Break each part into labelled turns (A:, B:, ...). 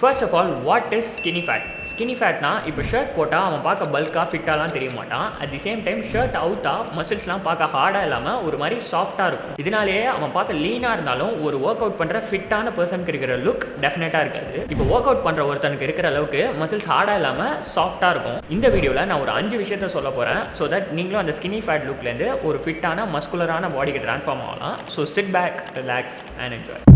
A: First of all what is skinny fat? Skinny ஃபேட்னா இப்போ shirt போட்டால் அவன் பார்க்க பல்காக ஃபிட்டாலாம் தெரிய மாட்டான். At the same time shirt அவுத்தா மசில்ஸ்லாம் பார்க்க ஹார்டாக இல்லாமல் ஒரு மாதிரி சாஃப்டாக இருக்கும். இதனாலேயே அவன் பார்க்க லீனாக இருந்தாலும் ஒரு ஒர்க் அவுட் பண்ணுற ஃபிட்டான பர்சனுக்கு இருக்கிற லுக் டெஃபினட்டாக இருக்காது. இப்போ ஒர்க் அவுட் பண்ணுற ஒருத்தனுக்கு இருக்கிற அளவுக்கு மசில்ஸ் ஹார்டாக இல்லாமல் சாஃப்டாக இருக்கும். இந்த வீடியோவில் நான் ஒரு 5 விஷயத்த சொல்ல போகிறேன். ஸோ தட் நீங்களும் அந்த ஸ்கினி ஃபேட் லுக்லேருந்து ஒரு ஃபிட்டான மஸ்குலரான பாடிக்கு ட்ரான்ஸ்ஃபார்ம் ஆகலாம். So sit back, relax and enjoy.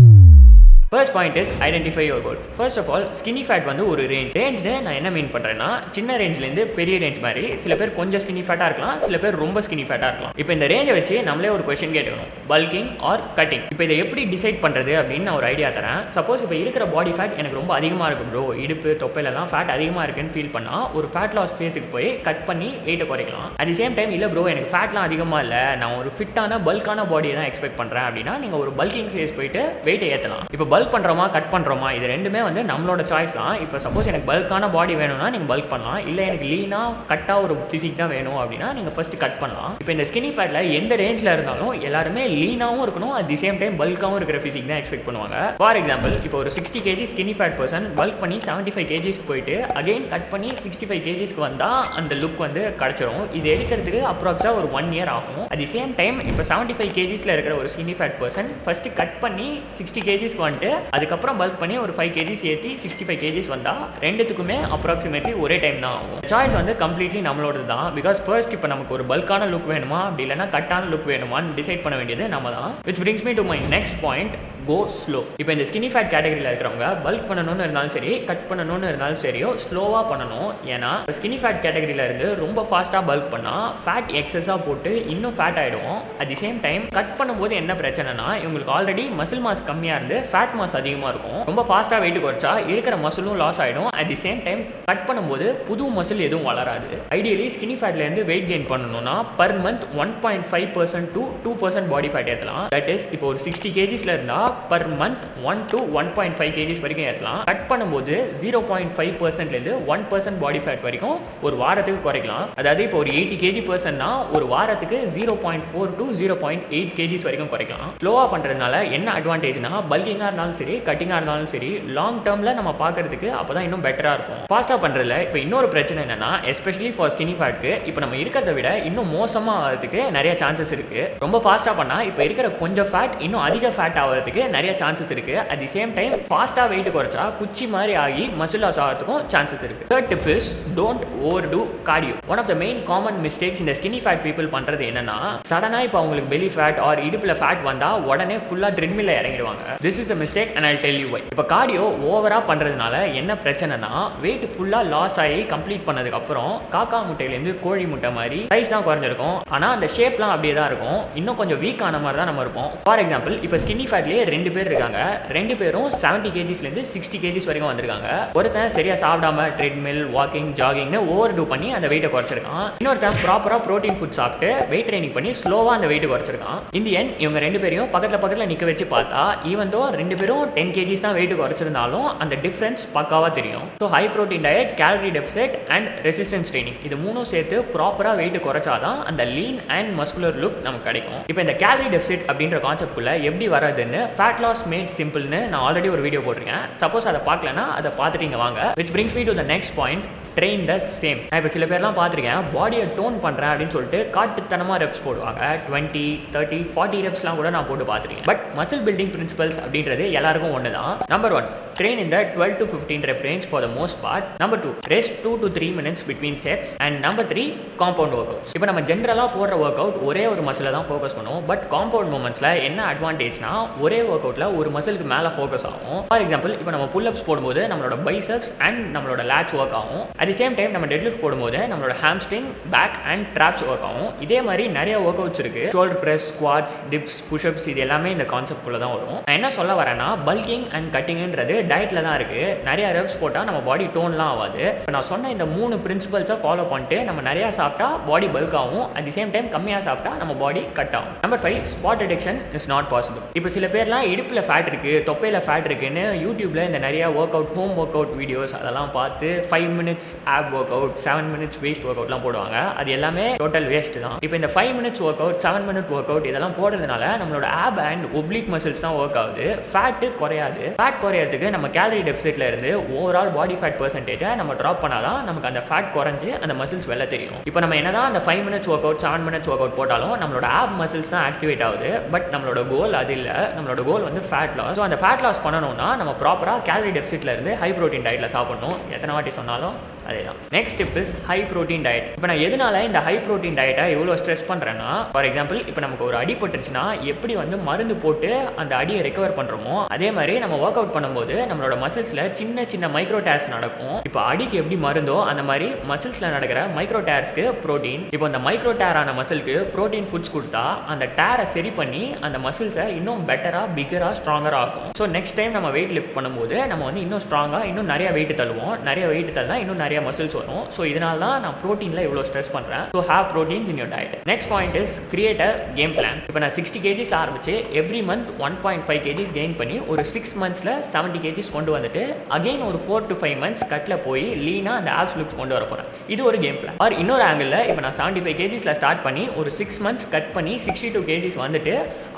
A: First point is identify your goal. First of all skinny fat வந்து ஒரு ரேஞ்ச்னு நான் என்ன மீன் பண்ணுறேன்னா, சின்ன ரேஞ்ச்லேருந்து பெரிய ரேஞ்ச் மாதிரி. சில பேர் கொஞ்சம் ஸ்கினி ஃபேட்டாக இருக்கலாம், சில பேர் ரொம்ப ஸ்கினி ஃபேட்டாக இருக்கலாம். இப்போ இந்த ரேஞ்சை வச்சு நம்மளே ஒரு கொஸ்டின் கேட்டுக்கணும், பல்கிங் ஆர் கட்டிங். இப்போ இதை எப்படி டிசைட் பண்ணுறது அப்படின்னு நான் ஒரு ஐடியா தரேன். சப்போஸ் இப்போ இருக்கிற பாடி ஃபேட் எனக்கு ரொம்ப அதிகமாக இருக்கும் ப்ரோ, இடுப்பு தொப்பையிலலாம் ஃபேட் அதிகமாக இருக்குன்னு ஃபீல் பண்ணால் ஒரு ஃபேட் லாஸ் ஃபேஸுக்கு போய் கட் பண்ணி வெயிட்டை குறைக்கலாம். அட் தி சேம் டைம் இல்லை ப்ரோ எனக்கு ஃபேட்லாம் அதிகமாக இல்லை, நான் ஒரு ஃபிட்டான பல்கான பாடியை தான் எக்ஸ்பெக்ட் பண்ணுறேன் அப்படின்னா நீங்கள் ஒரு பல்கிங் ஃபேஸ் போயிட்டு வெயிட்டை ஏற்றலாம். இப்போ பல்க் பண்ணுறோமா கட் பண்ணுறோமா இது ரெண்டுமே வந்து நம்மளோட சாய்ஸ் தான். இப்போ சப்போஸ் எனக்கு பல்கான பாடி வேணும்னா நீங்கள் பல்க் பண்ணலாம், இல்லை எனக்கு லீனாக கட்டாக ஒரு ஃபிசிக் தான் வேணும் அப்படின்னா நீங்கள் ஃபர்ஸ்ட் கட் பண்ணலாம். இப்போ இந்த ஸ்கினி ஃபேட்டில் எந்த ரேஞ்சில் இருந்தாலும் எல்லாருமே லீனாகவும் இருக்கணும், அட் தி சேம் டைம் பல்காகவும் இருக்கிற ஃபிசிக் தான் எக்ஸ்பெக்ட் பண்ணுவாங்க. ஃபார் எக்ஸாம்பிள் இப்போ ஒரு 60 kg skinny fat person bulk பண்ணி 75 kgsக்கு போயிட்டு அகைன் கட் பண்ணி 65 kgsக்கு வந்தால் அந்த லுக் வந்து கிடச்சிரும். இது எடுக்கிறதுக்கு அப்ராக்ஸாக ஒரு 1 year ஆகும். அட் தி சேம் டைம் இப்போ 75 kgsல இருக்கிற ஒரு skinny fat person first cut பண்ணி 60 kgsக்கு வந்துட்டு அதுக்கப்புறம் பல்க் பண்ணி ஒரு 5 kgs ஏற்றி 65 kgs வந்தால் ரெண்டுத்துக்குமே அப்ராக்சிமேட்லி ஒரே டைம் தான் ஆகும். சாய்ஸ் வந்து கம்ப்ளீட்லி நம்மளோட தான். பிகாஸ் ஃபர்ஸ்ட் இப்போ நமக்கு ஒரு பல்கான லுக் வேணுமா அப்படி இல்லைனா கட்டான லுக் வேணுமான்னு டிசைட் பண்ண வேண்டியது நம்ம தான். Which brings me to my next point, go slow. இப்போ இந்த ஸ்கினி ஃபேட் கேட்டகரியில் இருக்கிறவங்க பல்க் பண்ணணும்னு இருந்தாலும் சரி கட் பண்ணணும்னு இருந்தாலும் சரியோ ஸ்லோவாக பண்ணணும். ஏன்னா ஸ்கினி ஃபேட் கேட்டகரியில் இருந்து ரொம்ப ஃபாஸ்ட்டாக பல்க் பண்ணால் ஃபேட் எக்ஸஸாக போட்டு இன்னும் ஃபேட் ஆகிடும். At the same time cut பண்ணும்போது என்ன பிரச்சனைனா இவங்களுக்கு ஆல்ரெடி மசில் மாஸ் கம்மியாக இருந்து ஃபேட் மாஸ் அதிகமாக இருக்கும். ரொம்ப ஃபாஸ்ட்டாக வெயிட் குறைச்சா இருக்கிற மசிலும் லாஸ் ஆகிடும். At the same time cut பண்ணும்போது புது மசில் எதுவும் வளராது. ஐடியலி ஸ்கினி ஃபேட்லேருந்து வெயிட் கெயின் பண்ணணும்னா per month 1.5% to 2% body fat ஏற்றலாம். தட் இஸ் இப்போ ஒரு 60 kgsல இருந்தால் பர் மந்த் 1 to 1.5 kgs வரைக்கும் ஏற்றலாம். கட் பண்ணும்போது 0.5%லேருந்து 1% பாடி ஃபேட் வரைக்கும் ஒரு வாரத்துக்கு குறைக்கலாம். அதாவது இப்போ ஒரு 80 kg பர்சன்னா ஒரு வாரத்துக்கு 0.4 to 0.8 kgs வரைக்கும் குறைக்கலாம். ஸ்லோவாக பண்ணுறதுனால என்ன அட்வான்டேஜ்னா பல்கிங்காக இருந்தாலும் சரி கட்டிங்காக இருந்தாலும் சரி லாங் டேர்மில் நம்ம பார்க்கறதுக்கு அப்போ தான் இன்னும் பெட்டராக இருக்கும். ஃபாஸ்ட்டாக பண்ணுறதுல இப்போ இன்னொரு பிரச்சனை என்னன்னா எஸ்பெஷலி ஃபார் ஸ்கினி ஃபேட்க்கு இப்போ நம்ம இருக்கிறத விட இன்னும் மோசமாக ஆகிறதுக்கு நிறைய சான்சஸ் இருக்குது. ரொம்ப ஃபாஸ்ட்டாக பண்ணால் இப்போ இருக்கிற கொஞ்சம் ஃபேட் இன்னும் அதிக ஃபேட் ஆகிறதுக்கு நிறைய சான்சஸ் இருக்குது. அட் தி சேம் டைம் ஃபாஸ்ட்டாக வெயிட் குறைச்சா குச்சி மாதிரி ஆகி மசில் லாஸ் ஆகிறதுக்கும் சான்சஸ் இருக்குது. Third tip is don't overdo cardio. One of the main common mistakes இந்த ஸ்கினி ஃபேட் பீப்புள் பண்ணுறது என்னன்னா சடனாக இப்போ அவங்களுக்கு பெலி ஃபேட் ஆர் இடுப்பில் ஃபேட் வந்தால் உடனே ஃபுல்லாக ட்ரெட்மில்ல இறங்கிடுவாங்க. This is a mistake and I tell you why. இப்போ கார்டியோ ஓவராக பண்ணுறதுனால என்ன பிரச்சனைனா வெயிட் ஃபுல்லாக லாஸ் ஆகி கம்ப்ளீட் பண்ணதுக்கப்புறம் காக்கா முட்டையிலேருந்து கோழி முட்டை மாதிரி சைஸ் தான் குறைஞ்சிருக்கும், ஆனால் அந்த ஷேப்லாம் அப்படியே தான் இருக்கும். இன்னும் கொஞ்சம் வீக்கான மாதிரி தான் நம்ம இருப்போம். ஃபார் எக்ஸாம்பிள் இப்போ ஸ்கினி ஃபேட்லேயே 2 பேர் இருக்காங்க. 2 பேரும் 70 kgsலேருந்து 60 kgs வரைக்கும் வந்திருக்காங்க. ஒருத்தன் சரியாக சாப்பிடாம ட்ரெட்மில் வாக்கிங் ஜாகிங்னு ஓவர் டூ பண்ணி அந்த வெயிட்டை குறைச்சிருக்கான். இன்னொருத்தன் ப்ராப்பராக ப்ரோட்டீன் ஃபுட் சாப்பிட்டு வெயிட் ட்ரைனிங் பண்ணி ஸ்லோவாக அந்த வெயிட் குறைச்சிருக்கான். இந்த என் இவங்க 2 பேரையும் பக்கத்தில் நிற்க வச்சு பார்த்தா ஈவன் தோ 2 பேரும் 10 kgs தான் வெயிட் குறைச்சிருந்தாலும் அந்த டிஃப்ரென்ஸ் பக்காவாக தெரியும். So high protein diet, calorie deficit and resistance training இது மூணும் சேர்த்து ப்ராப்பராக வெயிட் குறைச்சாதான் அந்த லீன் அண்ட் மஸ்குலர் லுக் நமக்கு கிடைக்கும். இப்போ இந்த கேலரி டெஃபிசிட் அப்படின்ற கான்செப்ட்குள்ள எப்படி வராதுன்னு ஃபேட் லாஸ் மேட் சிம்பிள்னு நான் ஆல்ரெடி ஒரு வீடியோ போட்டிருக்கேன். சப்போஸ் அதை பார்க்கலன்னா அதை பார்த்துட்டீங்க வாங்க. Which brings me to the next point, train the same. நான் இப்போ சில பேர்லாம் பார்த்துருக்கேன் பாடியை டோன் பண்ணுறேன் அப்படின்னு சொல்லிட்டு காட்டுத்தனமாக ரெப்ஸ் போடுவாங்க. 20, 30, 40 ரெப்ஸ்லாம் கூட நான் போட்டு பார்த்துருக்கேன். பட் மசில் பில்டிங் பிரின்சிபல்ஸ் அப்படின்றது எல்லாருக்கும் ஒன்று தான். Number 1, train in the 12 to 15 rep range for the most part. Number 2, rest 2 to 3 minutes between sets. And number 3, compound workouts. இப்போ நம்ம ஜென்ரலாக போடுற ஒர்க் அவுட் ஒரே ஒரு மசிலை தான் ஃபோக்கஸ் பண்ணுவோம். பட் காம்பவுண்ட் மூமெண்ட்ஸில் என்ன அட்வான்டேஜ்னா ஒரே ஒர்க் அவுட்டில் ஒரு மசிலுக்கு மேலே ஃபோக்கஸ் ஆகும். ஃபார் எக்ஸாம்பிள் இப்போ நம்ம புல்அப்ஸ் போடும்போது நம்மளோட பைசப்ஸ் அண்ட் நம்மளோட லேட்ச் ஒர்க் ஆகும். அட் தி சேம் டைம் நம்ம டெட்லிஃப்ட் போடும்போது நம்மளோட hamstring, back and traps work ஆகும். இதே மாதிரி நிறைய ஒர்க் அவுட்ஸ் இருக்குது. Shoulder press, squats, dips, push ups இது எல்லாமே இந்த கான்செப்ட்குள்ளே தான் வரும். நான் என்ன சொல்ல வரேன்னா பல்கிங் அண்ட் கட்டிங்ன்றது டயட்டில் தான் இருக்குது. நிறைய ரெப்ஸ் போட்டால் நம்ம பாடி டோன்லாம் ஆகாது. இப்போ நான் சொன்ன இந்த 3 பிரின்சிபல்ஸை ஃபாலோ பண்ணிட்டு நம்ம நிறையா சாப்பிட்டா பாடி பல்க் ஆகும். அட் தி சேம் டைம் கம்மியாக சாப்பிட்டா நம்ம பாடி கட் ஆகும். Number 5, spot reduction is not possible. இப்போ சில பேர்லாம் இடுப்பில் ஃபேட் இருக்குது, தொப்பையில் ஃபேட் இருக்குன்னு யூடியூப்பில் இந்த நிறைய workout, home workout videos அதெல்லாம் பார்த்து 5 minutes of workout, 7 minutes waist work அவுட்லாம் போடுவாங்க. அது எல்லாமே டோட்டல் வேஸ்ட் தான். இப்போ இந்த 5 minutes work out, 7 minute work out இதெல்லாம் போடுறதுனால நம்மளோட ஆப் அண்ட் ஒப்ளிக் மசில்ஸ் தான் ஒர்க் ஆகுது. ஃபேட்டு குறையாது. ஃபேட் குறையறதுக்கு நம்ம கேலரி டெஃபிசிட்ல இருந்து ஓவரால் பாடி ஃபேட் பெர்சன்டேஜை நம்ம ட்ராப் பண்ணாதான் நமக்கு அந்த ஃபேட் குறைஞ்சு அந்த மசில்ஸ் வெளில தெரியும். இப்போ நம்ம என்னதான் அந்த 5 minutes work out 7 minutes work out போட்டாலும் நம்மளோட ஆப் மசில்ஸ் தான் ஆக்டிவேட் ஆகுது. பட் நம்மளோட கோல் அது இல்லை. நம்மளோட கோல் வந்து ஃபேட் லாஸ். ஸோ அந்த ஃபேட் லாஸ் பண்ணணும்னா நம்ம ப்ராப்பராக கேலரி டெஃபிசிட்ல இருந்து ஹை ப்ரோட்டீன் டயட்டில் சாப்பிடணும். எத்தனை வாட்டி சொன்னாலும் அதே தான். Next tip is high protein diet. இப்போ நான் எதனால இந்த ஹை ப்ரோட்டீன் டயட்டை இவ்வளோ ஸ்ட்ரெஸ் பண்ணுறேன்னா, ஃபார் எக்ஸாம்பிள் இப்போ நமக்கு ஒரு அடிபட்டுருச்சுன்னா எப்படி வந்து மருந்து போட்டு அந்த அடியை ரெக்கவர் பண்ணுறோமோ அதே மாதிரி நம்ம ஒர்க் அவுட் பண்ணும்போது நம்மளோட மசில்ஸில் சின்ன சின்ன மைக்ரோ டேர்ஸ் நடக்கும். இப்போ அடிக்கு எப்படி மருந்தோ அந்த மாதிரி மசில்ஸில் நடக்கிற மைக்ரோ டேர்ஸ்க்கு ப்ரோட்டீன். இப்போ அந்த மைக்ரோ டேரான மசிலுக்கு ப்ரோட்டீன் ஃபுட்ஸ் கொடுத்தா அந்த டேரை சரி பண்ணி அந்த மசில்ஸை இன்னும் பெட்டராக பிகராக ஸ்ட்ராங்கராக ஆகும். ஸோ நெக்ஸ்ட் டைம் நம்ம வெயிட் லிஃப்ட் பண்ணும்போது நம்ம வந்து இன்னும் ஸ்ட்ராங்காக இன்னும் நிறைய வெயிட் தள்ளுவோம். நிறைய வெயிட் தள்ளா இன்னும் நிறைய மசில்ஸ் வரும். ஸோ இதனால தான் நான் ப்ரோட்டீனில் இவ்வளோ ஸ்ட்ரெஸ் பண்ணுறேன். So have proteins in your diet. Next point is create a game plan. இப்போ நான் 60 kgs ஆரம்பிச்சு எவ்ரி மந்த் 1.5 kgs கெயின் பண்ணி ஒரு 6 monthsல 70 kgs கொண்டு வந்துட்டு அகைன் ஒரு 4 to 5 months கட்டில் போய் லீனாக அந்த ஆப்ஸ் லுக்ஸ் கொண்டு வர போகிறேன். இது ஒரு கேம் பிளான். ஆர் இன்னொரு ஆங்கிளில் இப்போ நான் 75 kgsல ஸ்டார்ட் பண்ணி ஒரு 6 months கட் பண்ணி 62 kgs வந்துட்டு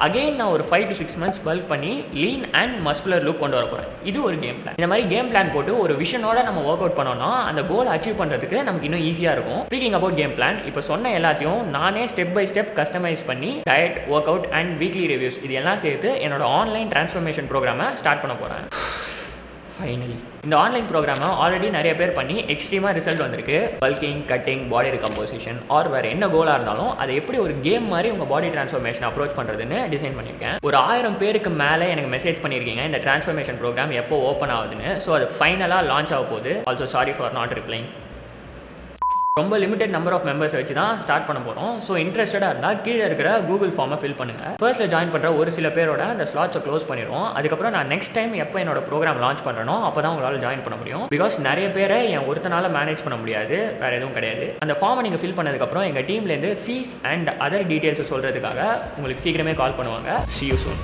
A: அகைன் நான் ஒரு 5 to 6 months பல்க் பண்ணி லீன் அண்ட் மஸ்குலர் லுக் கொண்டு வர போகிறேன். இது ஒரு கேம் பிளான். இந்த மாதிரி கேம் பிளான் போட்டு ஒரு விஷனோட நம்ம ஒர்க் அவுட் பண்ணோம்னா அந்த கோல் அச்சீவ் பண்ணுறதுக்கு நமக்கு இன்னும் ஈஸியாக இருக்கும். ஸ்பீக்கிங் அபவுட் கேம் பிளான், இப்போ சொன்ன எல்லாத்தையும் நானே ஸ்டெப் பை ஸ்டெப் கஸ்டமைஸ் பண்ணி diet, work out and weekly reviews இது எல்லாம் சேர்த்து என்னோட ஆன்லைன் டிரான்ஸ்ஃபர்மேஷன் ப்ரோக்ராமை ஸ்டார்ட் பண்ண போகிறேன். ஃபைனலி இந்த ஆன்லைன் ப்ரோக்ராமை ஆல்ரெடி நிறைய பேர் பண்ணி எக்ஸ்ட்ரீமாக ரிசல்ட் வந்திருக்கு. பல்கிங், கட்டிங், பாடி ரிகம்போசிஷன் ஆர் வேறு என்ன கோலாக இருந்தாலும் அதை எப்படி ஒரு கேம் மாதிரி உங்கள் பாடி டிரான்ஸ்ஃபர்மேஷன் அப்ரோச் பண்ணுறதுன்னு டிசைன் பண்ணியிருக்கேன். ஒரு 1000 பேருக்கு மேலே எனக்கு மெசேஜ் பண்ணியிருக்கீங்க இந்த டிரான்ஸ்ஃபர்மேஷன் ப்ரோக்ராம் எப்போ ஓப்பன் ஆகுதுன்னு. ஸோ அது ஃபைனலாக லான்ச் ஆக போகுது. Also sorry for not replying. ரொம்ப லிமிடெட் நம்பர் ஆஃப் மெம்பர்ஸை வச்சு தான் ஸ்டார்ட் பண்ண போகிறோம். ஸோ இன்ட்ரெஸ்டடாக இருந்தால் கீழே இருக்கிற கூகுள் ஃபார்மை ஃபில் பண்ணுங்கள். ஃபர்ஸ்ட்டில் ஜாயின் பண்ணுற ஒரு சில பேரோட அந்த ஸ்லாட்ஸை க்ளோஸ் பண்ணிடுவோம். அதுக்கப்புறம் நான் நெக்ஸ்ட் டைம் எப்போ என்னோட ப்ரோக்ராம் லான்ச் பண்ணுறனோ அப்போ தான் உங்களால் ஜாயின் பண்ண முடியும். பிகாஸ் நிறைய பேரை என் ஒருத்தனால மேனேஜ் பண்ண முடியாது, வேறு எதுவும் கிடையாது. அந்த ஃபார்மை நீங்கள் ஃபில் பண்ணதுக்கப்புறம் எங்கள் டீம்லேருந்து ஃபீஸ் அண்ட் அதர் டீட்டெயில்ஸை சொல்கிறதுக்காக உங்களுக்கு சீக்கிரமே கால் பண்ணுவாங்க. See you soon.